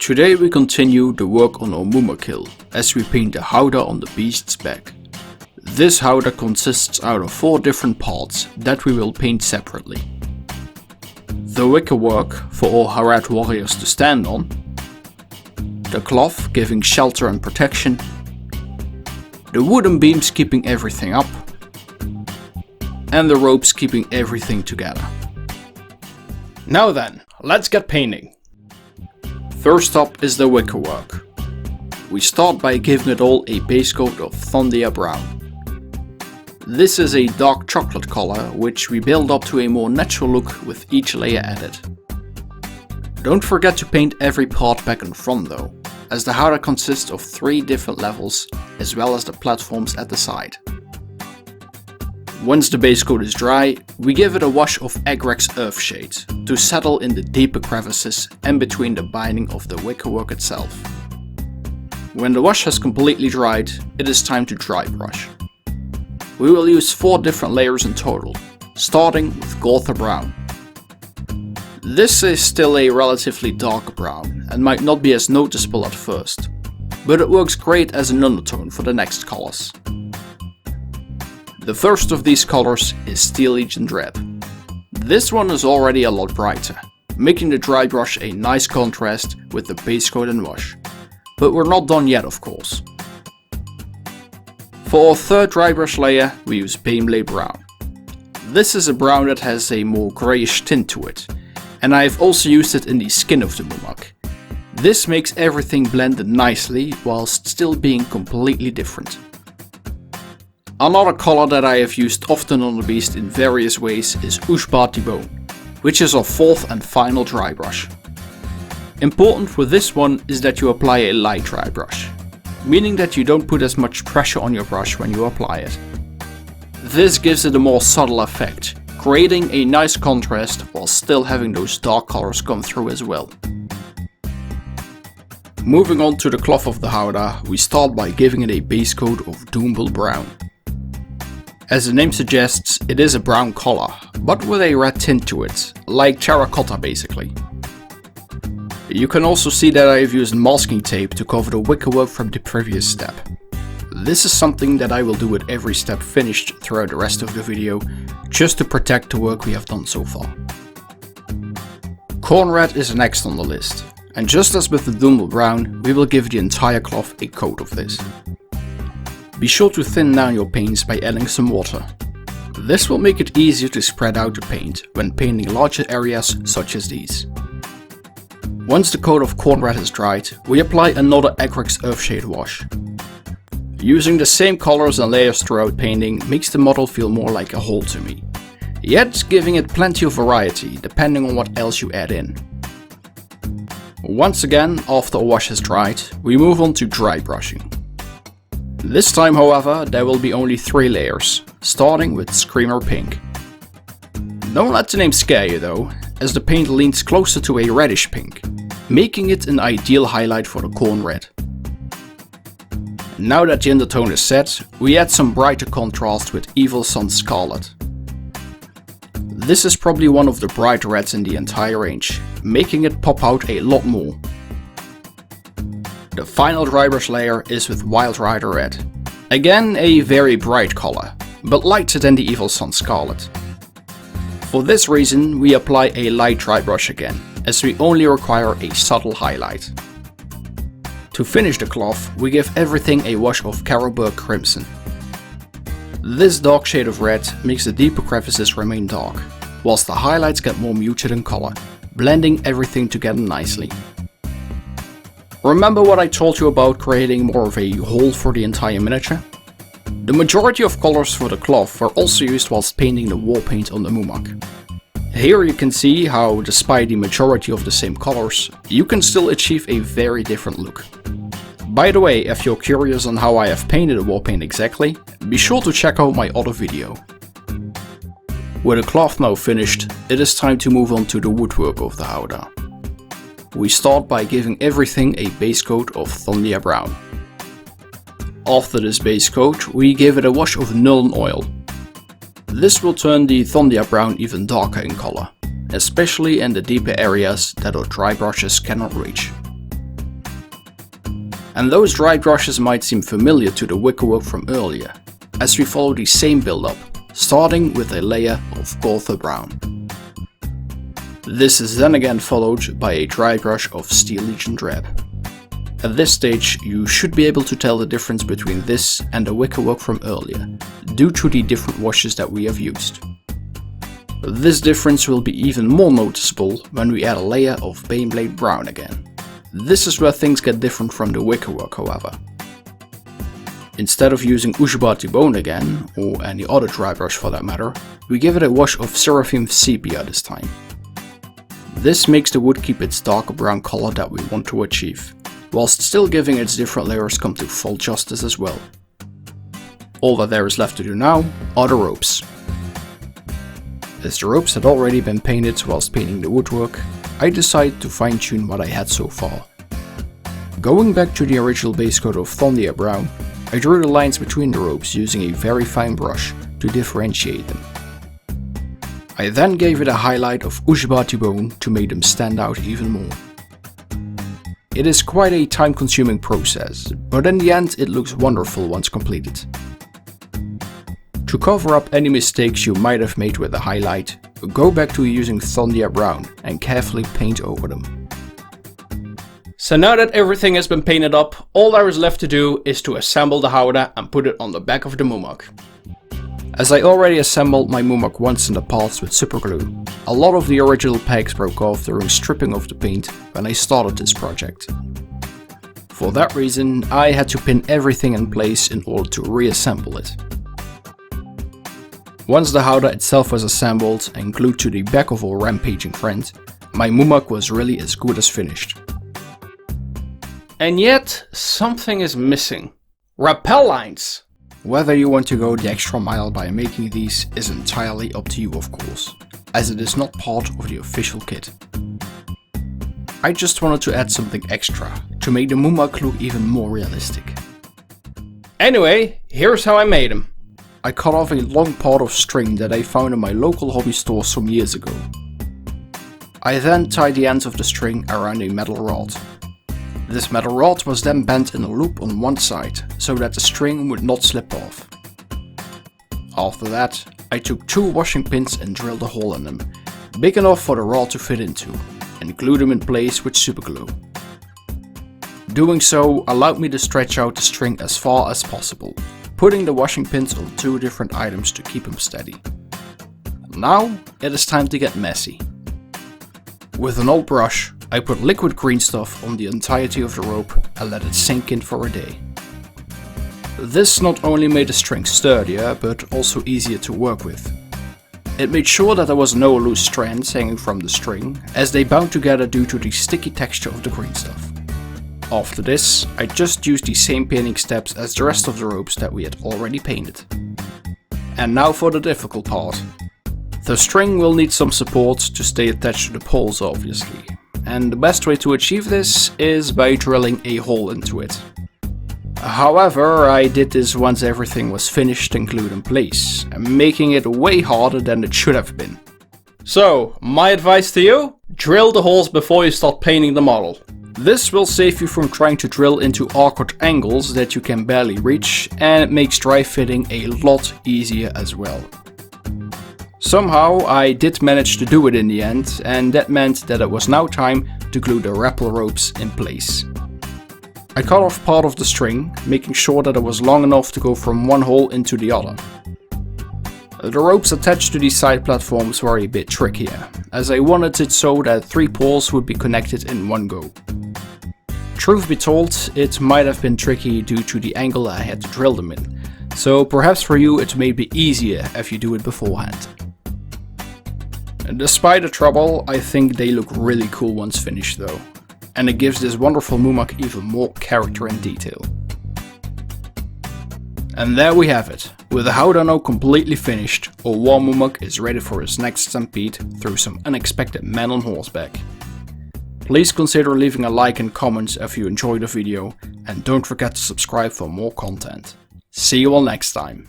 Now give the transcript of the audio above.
Today we continue the work on our Mumakil as we paint the Howdah on the beast's back. This Howdah consists out of 4 different parts that we will paint separately. The Wickerwork for all Harad warriors to stand on, the cloth giving shelter and protection, the wooden beams keeping everything up, and the ropes keeping everything together. Now then, let's get painting. First up is the Wickerwork. We start by giving it all a base coat of Howdah brown. This is a dark chocolate color which we build up to a more natural look with each layer added. Don't forget to paint every part back and front though, as the Howdah consists of 3 different levels as well as the platforms at the side. Once the base coat is dry, we give it a wash of Agrax Earthshade to settle in the deeper crevices and between the binding of the Wickerwork itself. When the wash has completely dried, it is time to dry brush. We will use 4 different layers in total, starting with Gotha Brown. This is still a relatively dark brown and might not be as noticeable at first, but it works great as an undertone for the next colors. The first of these colors is Steel Legion Red. This one is already a lot brighter, making the dry brush a nice contrast with the base coat and wash. But we're not done yet, of course. For our third dry brush layer we use Baneblade Brown. This is a brown that has a more greyish tint to it, and I have also used it in the skin of the Mumak. This makes everything blended nicely whilst still being completely different. Another color that I have used often on the beast in various ways is Ushbati Bone, which is our 4th and final dry brush. Important with this one is that you apply a light dry brush, meaning that you don't put as much pressure on your brush when you apply it. This gives it a more subtle effect, creating a nice contrast while still having those dark colors come through as well. Moving on to the cloth of the Howdah, we start by giving it a base coat of Doombull Brown. As the name suggests, it is a brown color, but with a red tint to it, like terracotta basically. You can also see that I have used masking tape to cover the wickerwork from the previous step. This is something that I will do with every step finished throughout the rest of the video, just to protect the work we have done so far. Corn Red is next on the list, and just as with the Doombull Brown, we will give the entire cloth a coat of this. Be sure to thin down your paints by adding some water. This will make it easier to spread out the paint when painting larger areas such as these. Once the coat of Corn Red is dried, we apply another Agrax Earthshade wash. Using the same colors and layers throughout painting makes the model feel more like a whole to me, yet giving it plenty of variety depending on what else you add in. Once again, after a wash has dried, we move on to dry brushing. This time, however, there will be only 3 layers, starting with Screamer Pink. Don't let the name scare you though, as the paint leans closer to a reddish pink, making it an ideal highlight for the Corn Red. Now that the undertone is set, we add some brighter contrast with Evil Sun Scarlet. This is probably one of the bright reds in the entire range, making it pop out a lot more. The final dry brush layer is with Wild Rider Red. Again a very bright color, but lighter than the Evil Sun Scarlet. For this reason we apply a light dry brush again, as we only require a subtle highlight. To finish the cloth, we give everything a wash of Carroburg Crimson. This dark shade of red makes the deeper crevices remain dark, whilst the highlights get more muted in color, blending everything together nicely. Remember what I told you about creating more of a whole for the entire miniature? The majority of colors for the cloth were also used whilst painting the war paint on the Mumak. Here you can see how, despite the majority of the same colors, you can still achieve a very different look. By the way, if you're curious on how I have painted the war paint exactly, be sure to check out my other video. With the cloth now finished, it is time to move on to the woodwork of the Howdah. We start by giving everything a base coat of Howdah Brown. After this base coat, we give it a wash of Nuln Oil. This will turn the Howdah Brown even darker in color, especially in the deeper areas that our dry brushes cannot reach. And those dry brushes might seem familiar to the Wickerwork from earlier, as we follow the same build-up, starting with a layer of Gotha Brown. This is then again followed by a dry brush of Steel Legion Drab. At this stage you should be able to tell the difference between this and the Wickerwork from earlier, due to the different washes that we have used. This difference will be even more noticeable when we add a layer of Baneblade Brown again. This is where things get different from the Wickerwork, however. Instead of using Ujibati Bone again, or any other dry brush for that matter, we give it a wash of Seraphim Sepia this time. This makes the wood keep its darker brown color that we want to achieve, whilst still giving its different layers come to full justice as well. All that there is left to do now are the ropes. As the ropes had already been painted whilst painting the woodwork, I decided to fine tune what I had so far. Going back to the original base coat of Thondia Brown, I drew the lines between the ropes using a very fine brush to differentiate them. I then gave it a highlight of Ujibati Bone to make them stand out even more. It is quite a time-consuming process, but in the end it looks wonderful once completed. To cover up any mistakes you might have made with the highlight, go back to using Thondia Brown and carefully paint over them. So now that everything has been painted up, all there is left to do is to assemble the Howdah and put it on the back of the Mumak. As I already assembled my Mumak once in the past with superglue, a lot of the original pegs broke off during stripping of the paint when I started this project. For that reason, I had to pin everything in place in order to reassemble it. Once the Howdah itself was assembled and glued to the back of our rampaging friend, my Mumak was really as good as finished. And yet, something is missing. Rappel lines! Whether you want to go the extra mile by making these is entirely up to you, of course, as it is not part of the official kit. I just wanted to add something extra to make the Mumak look even more realistic. Anyway, here's how I made him. I cut off a long part of string that I found in my local hobby store some years ago. I then tied the ends of the string around a metal rod. This metal rod was then bent in a loop on one side, so that the string would not slip off. After that, I took 2 washing pins and drilled a hole in them, big enough for the rod to fit into, and glued them in place with superglue. Doing so allowed me to stretch out the string as far as possible, putting the washing pins on 2 different items to keep them steady. Now it is time to get messy. With an old brush, I put liquid green stuff on the entirety of the rope and let it sink in for a day. This not only made the string sturdier, but also easier to work with. It made sure that there was no loose strands hanging from the string, as they bound together due to the sticky texture of the green stuff. After this, I just used the same painting steps as the rest of the ropes that we had already painted. And now for the difficult part. The string will need some support to stay attached to the poles, obviously, and the best way to achieve this is by drilling a hole into it. However, I did this once everything was finished and glued in place, making it way harder than it should have been. So, my advice to you? Drill the holes before you start painting the model. This will save you from trying to drill into awkward angles that you can barely reach, and it makes dry fitting a lot easier as well. Somehow I did manage to do it in the end, and that meant that it was now time to glue the Rappel ropes in place. I cut off part of the string, making sure that it was long enough to go from one hole into the other. The ropes attached to these side platforms were a bit trickier, as I wanted it so that 3 poles would be connected in one go. Truth be told, it might have been tricky due to the angle I had to drill them in, so perhaps for you it may be easier if you do it beforehand. Despite the trouble, I think they look really cool once finished though, and it gives this wonderful Mumak even more character and detail. And there we have it. With the Howdah now completely finished, our war Mumak is ready for his next stampede through some unexpected men on horseback. Please consider leaving a like and comments if you enjoyed the video, and don't forget to subscribe for more content. See you all next time.